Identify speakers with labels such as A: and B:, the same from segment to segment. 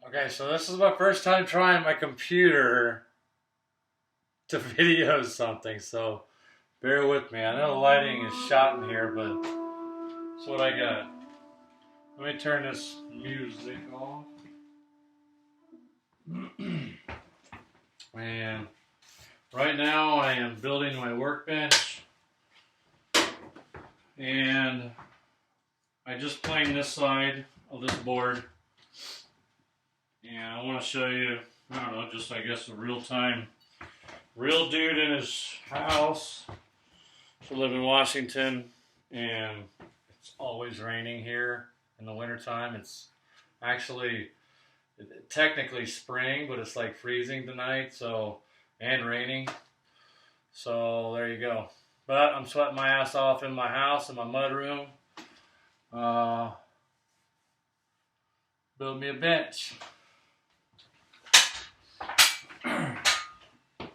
A: Okay, so this is my first time trying my computer to video something, so bear with me. I know the lighting is shot in here, but that's what I got. Let me turn this music off. And right now I am building my workbench, and I just planed this side of this board. And I want to show you, I don't know, just I guess a real dude in his house. So I live in Washington, and it's always raining here in the wintertime. It's actually technically spring, but it's like freezing tonight, and raining. So there you go. But I'm sweating my ass off in my house, in my mud room. Build me a bench.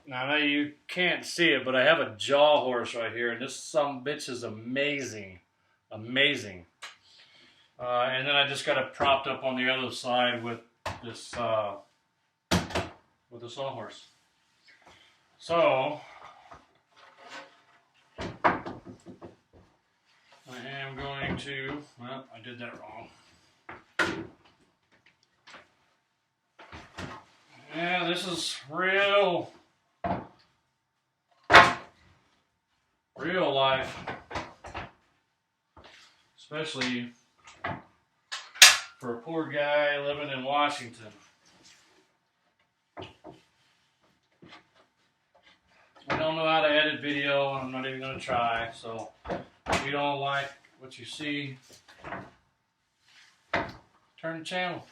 A: Now, I know you can't see it, but I have a jaw horse right here, and this sumbitch is amazing. Amazing. And then I just got it propped up on the other side with this sawhorse. So I am going to, well, I did that wrong. Yeah, this is real life, especially for a poor guy living in Washington. I don't know how to edit video, and I'm not even going to try, so if you don't like what you see, turn the channel.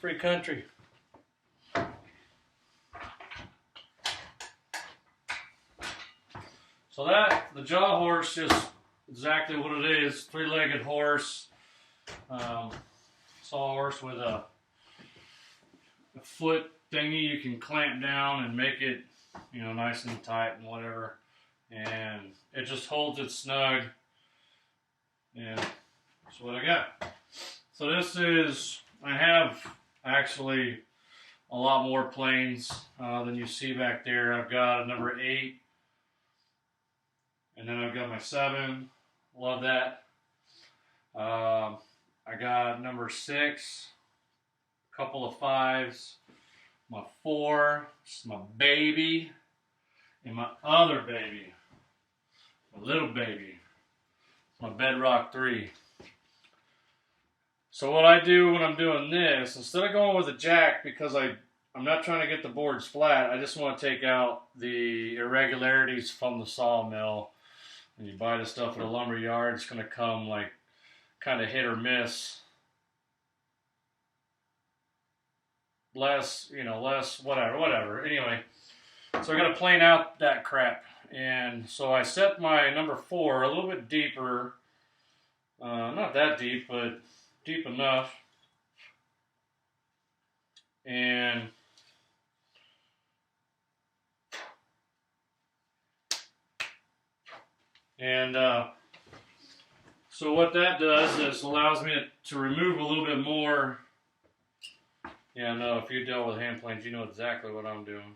A: Free country. So the jaw horse is exactly what it is. Three-legged horse, sawhorse with a foot thingy you can clamp down and make it, nice and tight and whatever. And it just holds it snug. And that's what I got. So I have actually a lot more planes than you see back there. I've got a number 8. And then I've got my 7, love that. I got number 6, a couple of 5s, my 4, my baby, and my other baby, my little baby, my Bedrock 3. So what I do when I'm doing this, instead of going with a jack, because I'm not trying to get the boards flat, I just want to take out the irregularities from the sawmill. When you buy the stuff at a lumber yard, it's going to come like kind of hit or miss. Less, whatever. Anyway, so I got to plane out that crap. And so I set my number 4 a little bit deeper. Not that deep, but deep enough. And so what that does is allows me to remove a little bit more. Yeah, no, if you dealt with hand planes, you know exactly what I'm doing.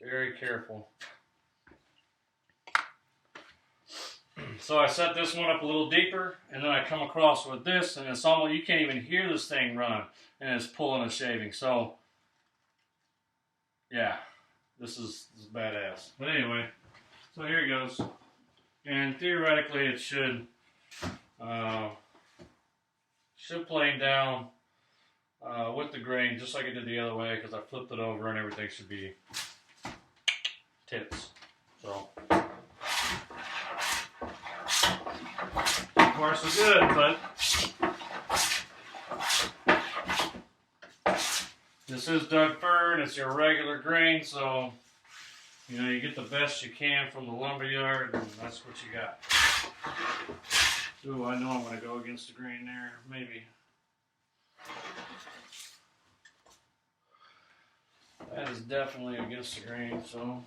A: Very careful. So I set this one up a little deeper, and then I come across with this, and it's almost, you can't even hear this thing run, and it's pulling and shaving. So, yeah. This is badass. But anyway, so here it goes. And theoretically it should plane down with the grain just like it did the other way, because I flipped it over and everything should be tits. So far so good, but this is Doug fir, and it's your regular grain, so you get the best you can from the lumber yard, and that's what you got. Ooh, I know I'm going to go against the grain there, maybe. That is definitely against the grain, so.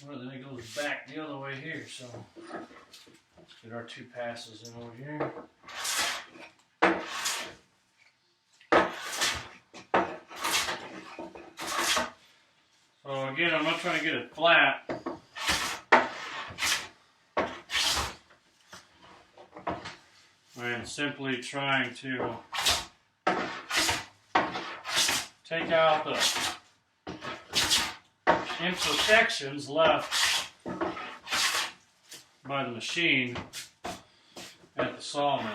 A: Well, then it goes back the other way here, so let's get our 2 passes in over here. So again, I'm not trying to get it flat. I'm simply trying to take out the imperfections left by the machine at the sawmill.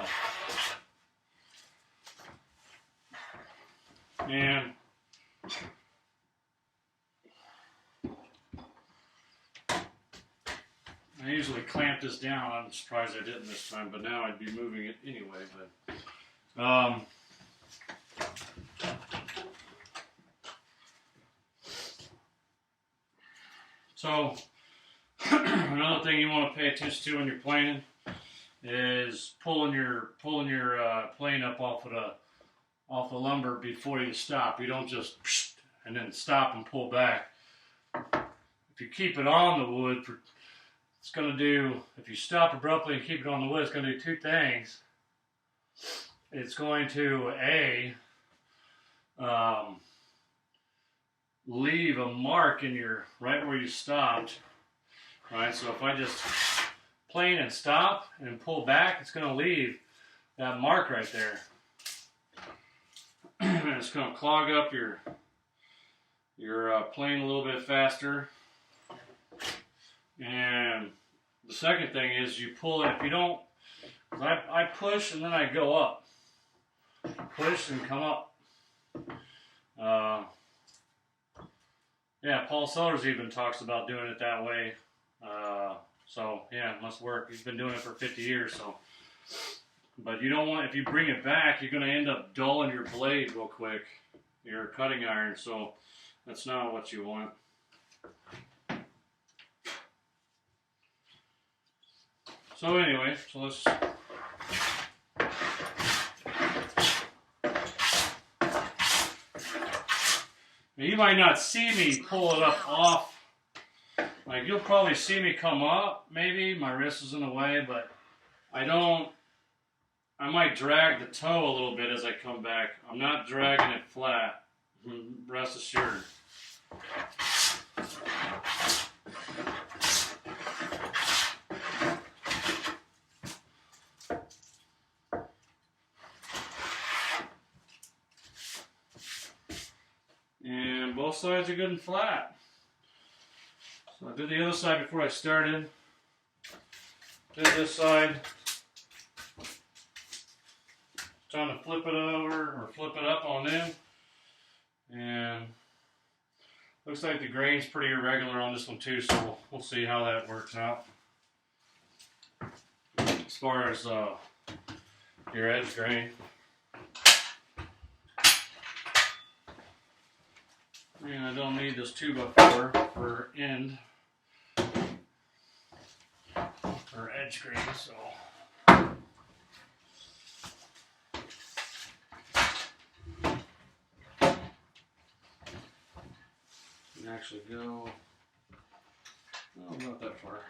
A: And I usually clamp this down. I'm surprised I didn't this time, but now I'd be moving it anyway. But so another thing you want to pay attention to when you're planing is pulling your plane up off the lumber before you stop. You don't just and then stop and pull back. If you keep it on the wood, it's going to do, if you stop abruptly and keep it on the wood, it's going to do 2 things. It's going to, leave a mark in right where you stopped. Right, so if I just plane and stop and pull back, it's going to leave that mark right there. And it's going to clog up your plane a little bit faster. And the second thing is you pull it. If you don't, I push and then I go up. Push and come up. Yeah, Paul Sellers even talks about doing it that way. So yeah, it must work. He's been doing it for 50 years. So, but you don't want, if you bring it back, you're going to end up dulling your blade real quick, your cutting iron. So that's not what you want. So anyway, so let's. You might not see me pull it up off. Like, you'll probably see me come up, maybe. My wrist is in the way, but I might drag the toe a little bit as I come back. I'm not dragging it flat. Rest assured. And both sides are good and flat. So I did the other side before I started. Did this side. Time to flip it over or flip it up on in. And looks like the grain's pretty irregular on this one too, so we'll see how that works out. As far as your edge grain. And I don't need this 2x4 for end or edge grain, so you can actually go, oh, not that far.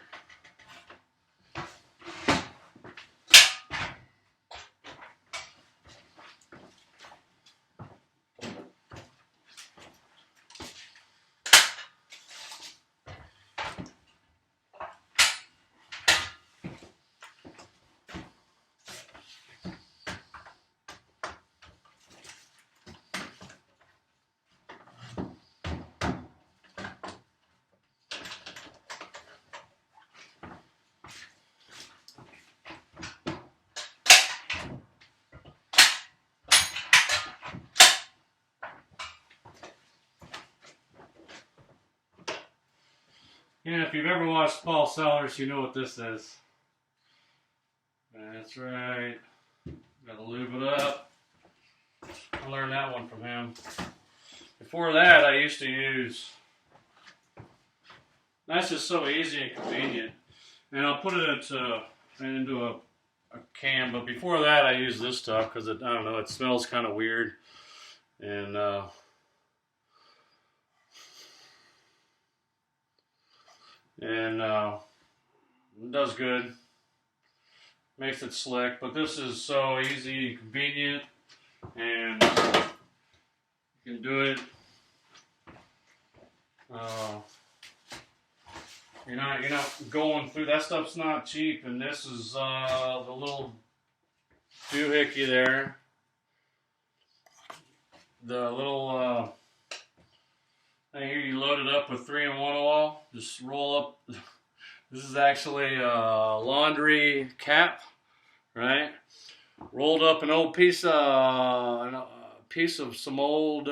A: Yeah, if you've ever watched Paul Sellers, you know what this is. That's right. Gotta lube it up. I learned that one from him. Before that, I used to use... That's just so easy and convenient. And I'll put it into a can, but before that, I use this stuff because, I don't know, it smells kind of weird. And and it does good. Makes it slick, but this is so easy and convenient, and you can do it. You're not going through that stuff's not cheap, and this is the little doohickey there. The little thing here, you load it up with 3-in-1 oil. Just roll up. This is actually a laundry cap, right? Rolled up an old piece of some old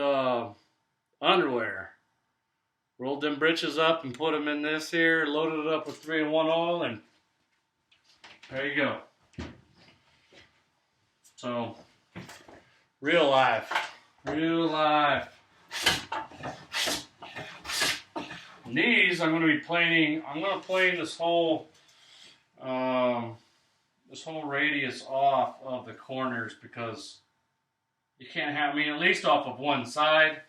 A: underwear. Rolled them britches up and put them in this here. Loaded it up with 3-in-1 oil, and there you go. So, real life. Real life. And these I'm going to be planing. I'm going to plane this whole radius off of the corners, because you can't have, I mean, at least off of one side,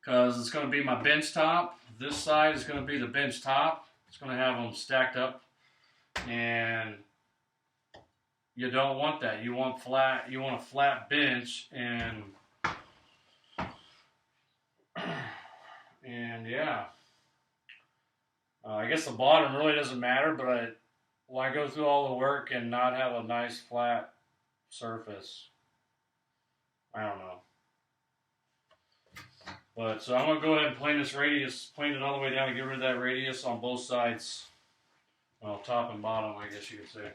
A: because it's going to be my bench top. This side is going to be the bench top. It's going to have them stacked up, and you don't want that. You want flat. You want a flat bench, and yeah. I guess the bottom really doesn't matter, but why go through all the work and not have a nice flat surface? I don't know. But so I'm going to go ahead and plane this radius, plane it all the way down and get rid of that radius on both sides. Well, top and bottom, I guess you could say.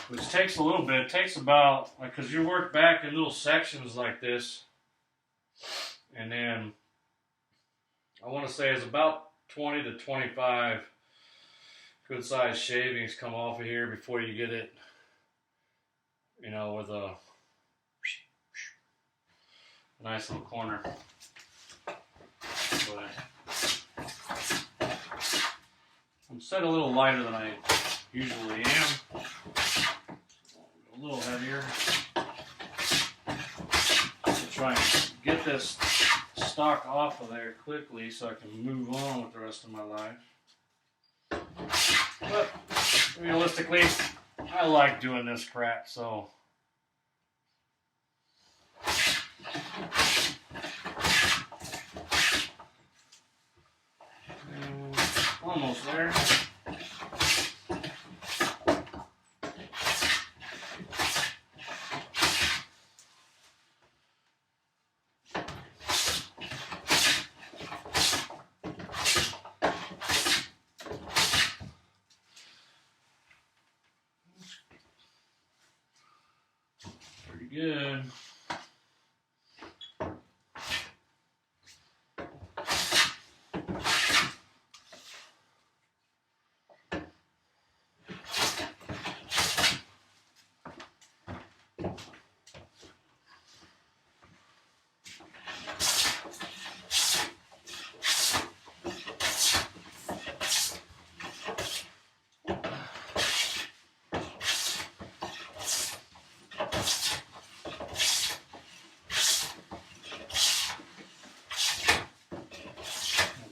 A: Which takes a little bit. It takes about, like, because you work back in little sections like this. And then, I want to say it's about 20 to 25 good sized shavings come off of here before you get it, you know, with a nice little corner. But I'm set a little lighter than I usually am. A little heavier. To try and get this stock off of there quickly so I can move on with the rest of my life. But realistically, I like doing this crap, so almost there. Pretty good.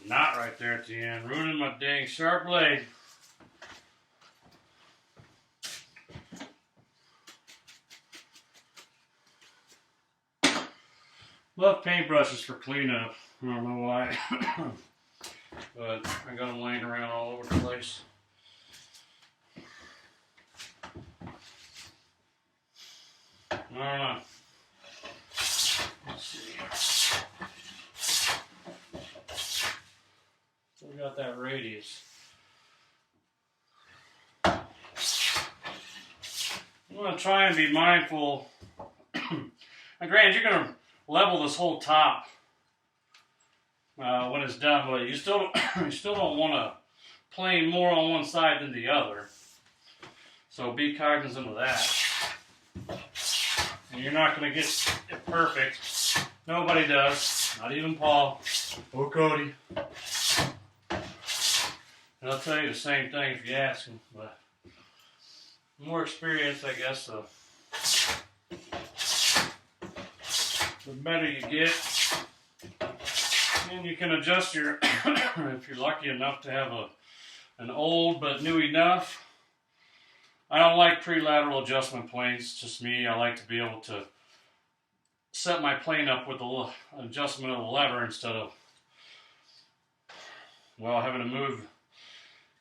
A: Knot right there at the end, ruining my dang sharp blade. Love paintbrushes for cleanup. I don't know why, but I got them laying around all over the place. I don't know. Let's see. So we got that radius. I'm going to try and be mindful. Now, granted, you're going to level this whole top when it's done, but you still don't want to plane more on one side than the other. So be cognizant of that. And you're not going to get it perfect. Nobody does. Not even Paul or Cody. And I'll tell you the same thing if you ask him. But more experience, I guess, the better you get. And you can adjust your, if you're lucky enough to have an old but new enough. I don't like pre-lateral adjustment planes, just me. I like to be able to set my plane up with a little adjustment of the lever instead of, well, having to move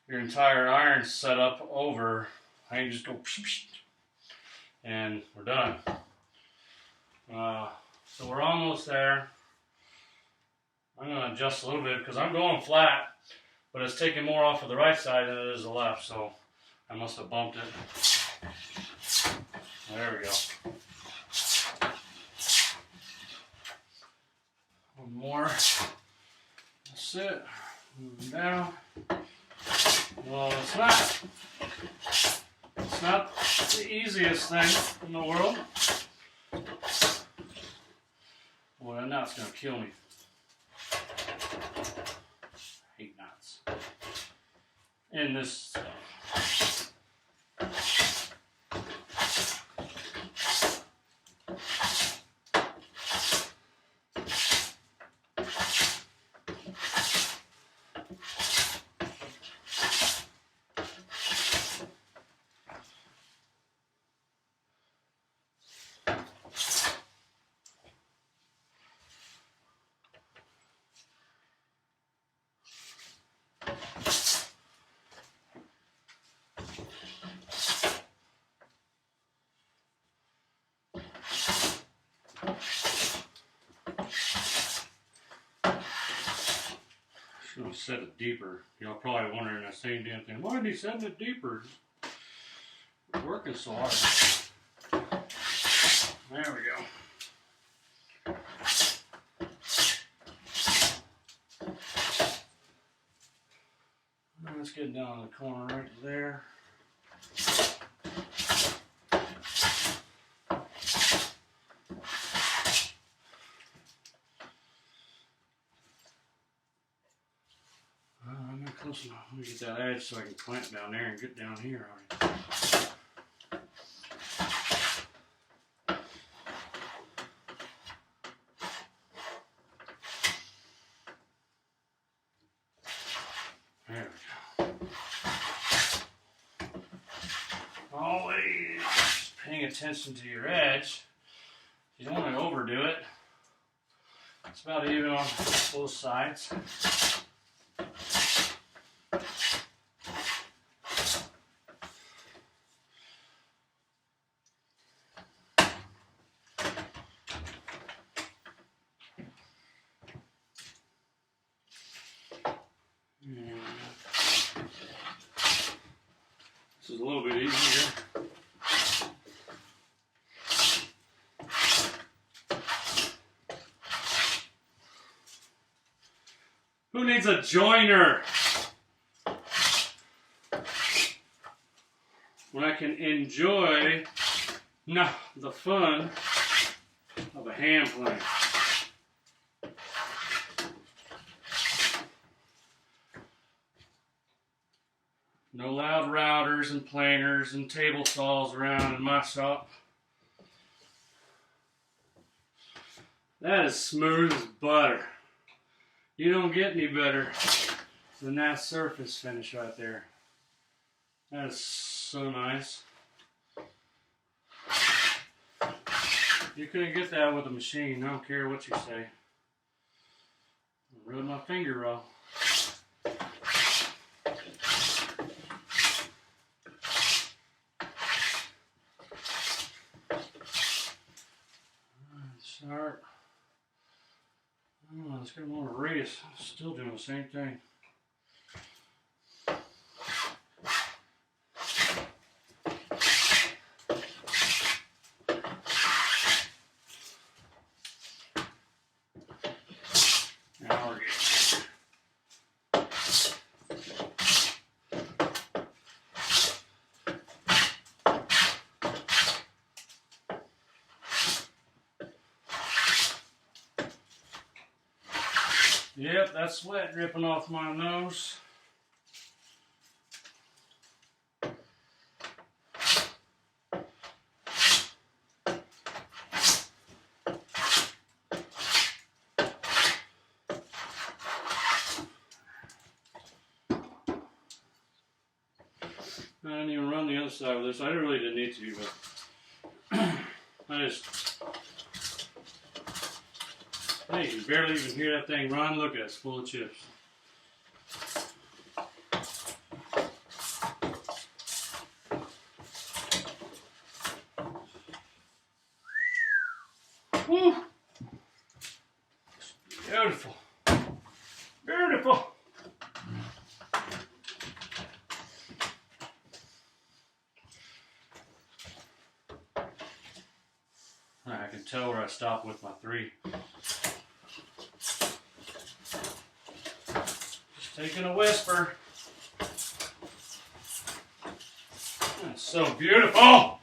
A: your entire iron setup over. I can just go and we're done. So we're almost there. I'm going to adjust a little bit because I'm going flat, but it's taking more off of the right side than it is the left, so I must have bumped it. There we go. One more. That's it. Moving down. Well, it's not the easiest thing in the world. Boy, now it's going to kill me. I hate knots. And this stuff. Should have set it deeper. Y'all probably wondering that same damn thing. Why did he set it deeper? We're working so hard. There we go. Let's get down in the corner right there. Close enough. Let me get that edge so I can clamp down there and get down here already. There we go. Always paying attention to your edge. You don't want to overdo it. It's about even on both sides. This is a little bit easier. Who needs a joiner when I can enjoy the fun of a hand plane? No loud routers and planers and table saws around in my shop. That is smooth as butter. You don't get any better than that surface finish right there. That is so nice. You couldn't get that with a machine. I don't care what you say. I rubbed my finger raw. Sharp. Oh, let's get more radius. Still doing the same thing. Now we're good. Yep, that's sweat dripping off my nose. I didn't even run the other side with this. I really didn't need to, but hey, you can barely even hear that thing run. Look at it, it's full of chips. Woo! Beautiful. Beautiful. I can tell where I stopped with my 3. Just taking a whisper. That's so beautiful.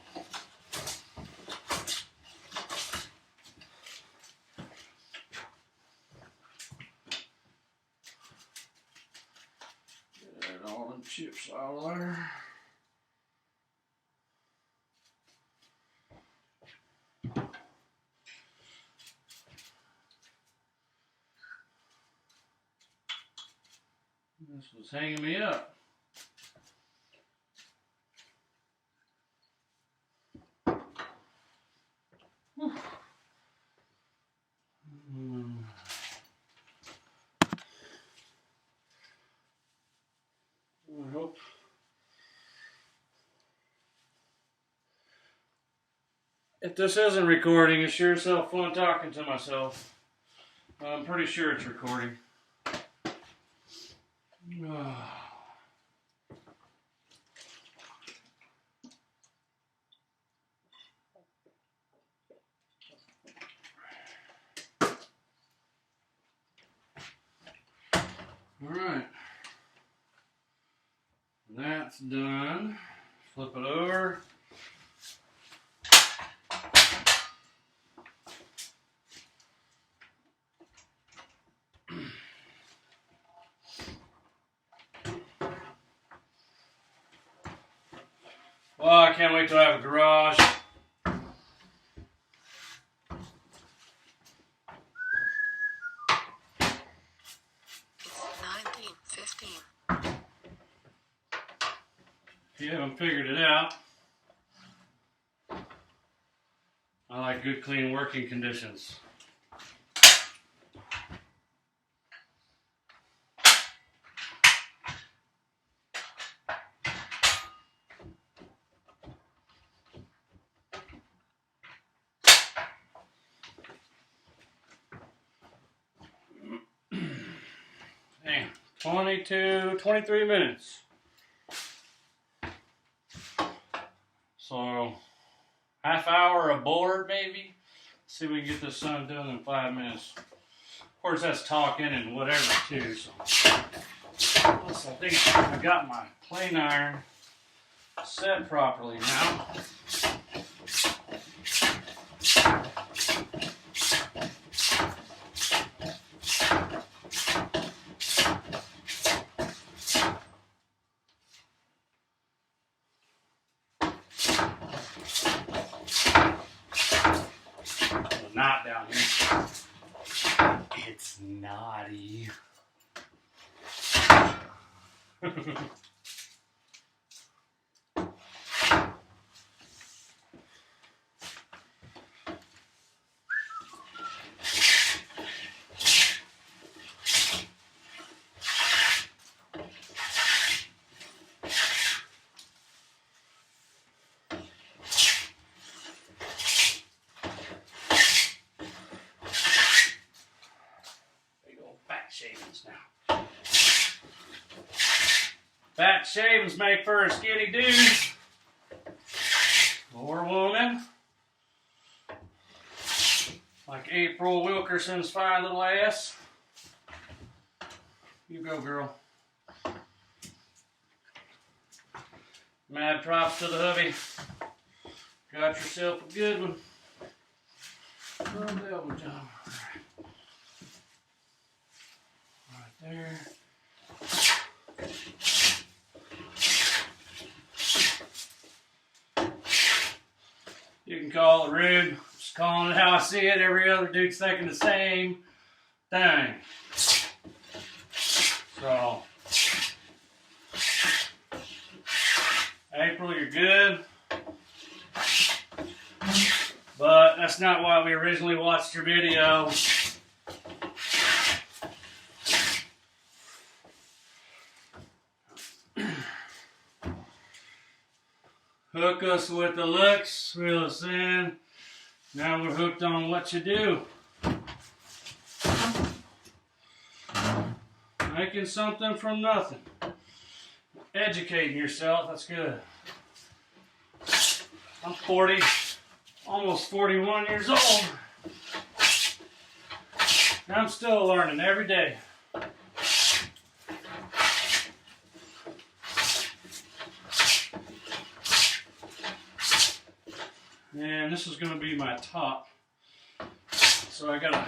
A: Get all them chips out of there. This was hanging me up. I hope if this isn't recording, it's sure as hell fun talking to myself. I'm pretty sure it's recording. Alright, that's done. Flip it over. Well, I can't wait till I have a garage. If you haven't figured it out, I like good, clean working conditions. Damn, 23 minutes. So, half hour aboard maybe. Let's see if we can get this son done in 5 minutes. Of course, that's talking and whatever too. So, plus, I think I got my plane iron set properly now. Knot down here. It's naughty. Shavings now. Fat shavings make for a skinny dude or woman. Like April Wilkerson's fine little ass. You go, girl. Mad props to the hubby. Got yourself a good one. Oh, double jump. There. You can call it rude. Just calling it how I see it. Every other dude's thinking the same thing. So, good. But that's not why we originally watched your video. Hook us with the looks, reel us in. Now we're hooked on what you do. Making something from nothing. Educating yourself, that's good. I'm 40, almost 41 years old. And I'm still learning every day. And this is going to be my top. So I gotta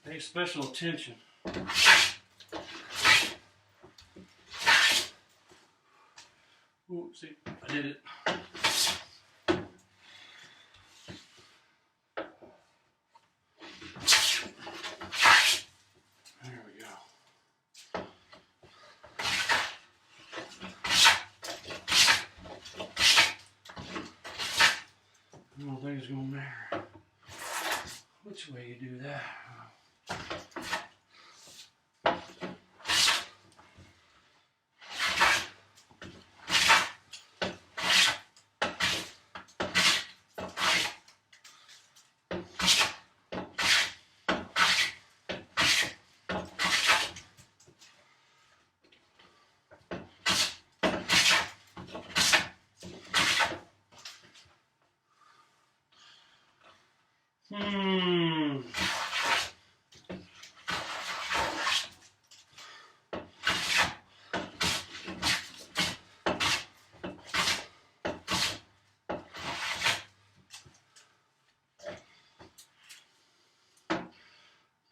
A: pay special attention. Ooh, see, I did it. There we go. I don't think it's gonna matter which way you do that.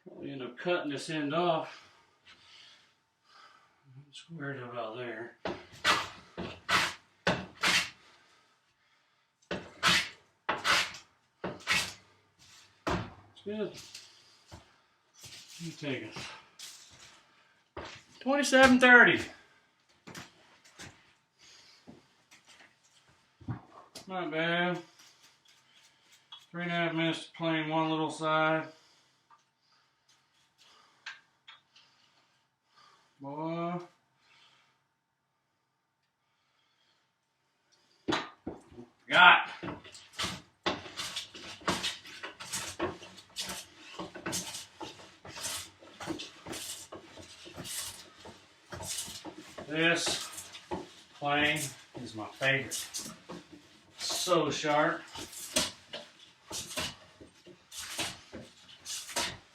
A: Probably end up cutting this end off. Squared about there. It's good. You take it. 27:30. Not bad. 3.5 minutes to plane one little side. Boy. Got. This plane is my favorite. So sharp.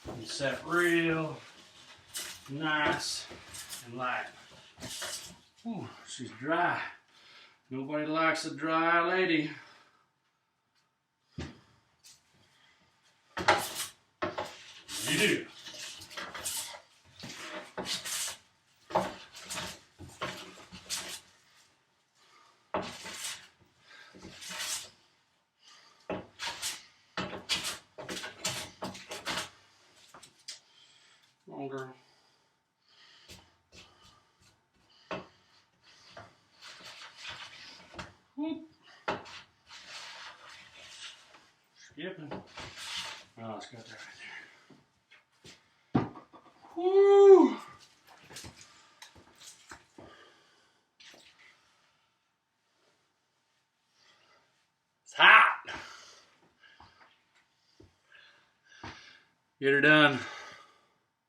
A: And set real nice and light. Ooh, she's dry. Nobody likes a dry lady. You do. Longer. Whoop. Skipping. Oh, it's got that right there. Woo! It's hot. Get her done.